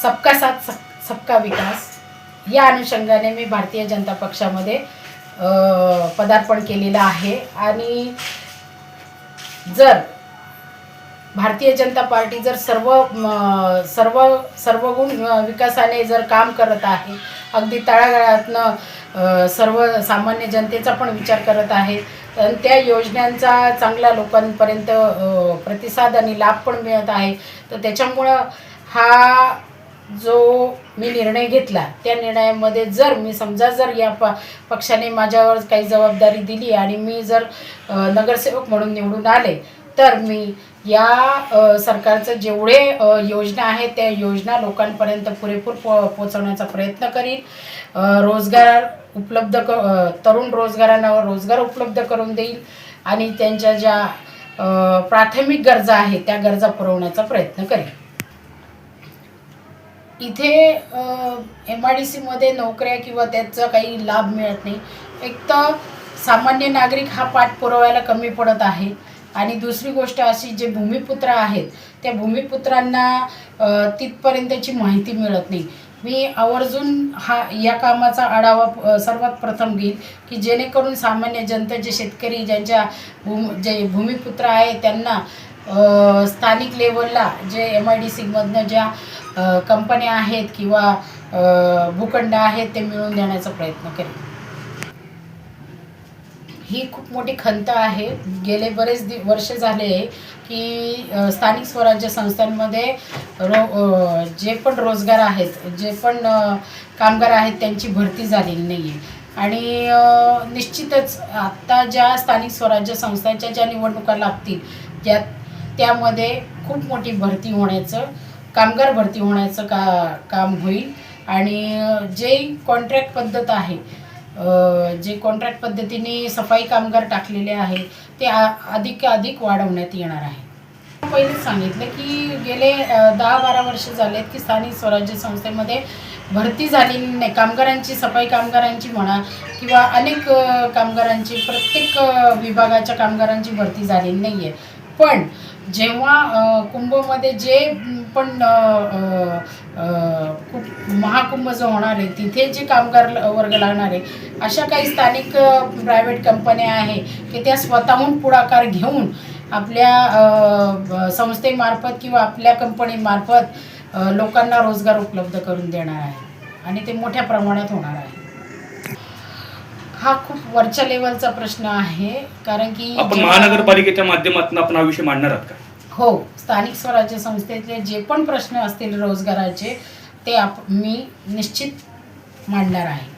सबका साथ सबका विकास या अनुषंगाने मी भारतीय जनता पक्षामध्ये पदार्पण केलेलं आहे। आणि जर भारतीय जनता पार्टी जर सर्वगुण विकासाने जर काम करत आहे, अगदी तळागाळातनं सर्वसामान्य जनतेचा पण विचार करत आहे, आणि त्या योजनांचा चांगला लोकांपर्यंत प्रतिसाद आणि लाभ पण मिळत आहे, तर त्याच्यामुळं हा जो मी निर्णय घेतला त्या निर्णयामध्ये जर मी समजा जर या पक्षाने माझ्यावर काही जबाबदारी दिली आणि मी जर नगरसेवक म्हणून निवडून आले, तर मी या सरकारचं जेवढे योजना आहेत त्या योजना लोकांपर्यंत पुरेपूर पोहोचवण्याचा प्रयत्न करीन। रोजगार उपलब्ध तरुण रोजगारांना रोजगार उपलब्ध करून देईल आणि त्यांच्या ज्या प्राथमिक गरजा आहेत त्या गरजा पुरवण्याचा प्रयत्न करेन। इथे MIDCमध्ये नोकऱ्या किंवा त्याचा काही लाभ मिळत नाही। एक तर सामान्य नागरिक हा पाठपुराव्याला कमी पडत आहे, आणि दुसरी गोष्ट अशी जे भूमिपुत्र आहेत त्या भूमिपुत्रांना तिथपर्यंतची माहिती मिळत नाही। मी आवर्जून या कामाचा आढावा सर्वात प्रथम घेईल की जेणेकरून सामान्य जनता, जे शेतकरी ज्यांच्या जे भूमिपुत्र आहे त्यांना स्थानिक लेवलला जे MIDCमधनं ज्या कंपन्या आहेत किंवा भूखंड आहेत ते मिळवून देण्याचा प्रयत्न करेन। ही खूप मोठी खंत आहे। गेले बरेच वर्ष झाले की स्थानिक स्वराज्य संस्थांमध्ये जे पण रोजगार आहेत, जे पण कामगार आहेत त्यांची भरती झालेली नाही आहे। आणि निश्चितच आत्ता ज्या स्थानिक स्वराज्य संस्थांच्या ज्या निवडणुका लागतील त्यामध्ये खूप मोठी भरती होण्याचं, कामगार भरती होण्याचं काम होईल। आणि जे कॉन्ट्रॅक्ट पद्धत आहे, जे कॉन्ट्रॅक्ट पद्धतीने सफाई कामगार टाकलेले आहेत ते अधिक वाढवण्यात येणार आहे। पहिलेच सांगितलं की गेले 10-12 वर्ष झालेत की स्थानिक स्वराज्य संस्थेमध्ये भरती झालेली नाही कामगारांची, सफाई कामगारांची म्हणा किंवा अनेक कामगारांची, प्रत्येक विभागाच्या कामगारांची भरती झालेली नाही आहे। पण जेव्हा कुंभमध्ये जे पण महाकुंभ जो होणार आहे तिथे जे कामगार वर्ग लागणार आहे, अशा काही स्थानिक प्रायव्हेट कंपन्या आहे की त्या स्वतःहून पुढाकार घेऊन आपल्या संस्थेमार्फत किंवा आपल्या कंपनीमार्फत लोकांना रोजगार उपलब्ध करून देणार आहे, आणि ते मोठ्या प्रमाणात होणार आहे। हा खूप वरच्या लेवलचा प्रश्न आहे, कारण की आपण महानगरपालिकेच्या माध्यमातून आपण हा विषय मांडणार आहात का? हो, स्थानिक स्वराज्य संस्थेतले जे पण प्रश्न असतील रोजगाराचे ते मी निश्चित मांडणार आहे।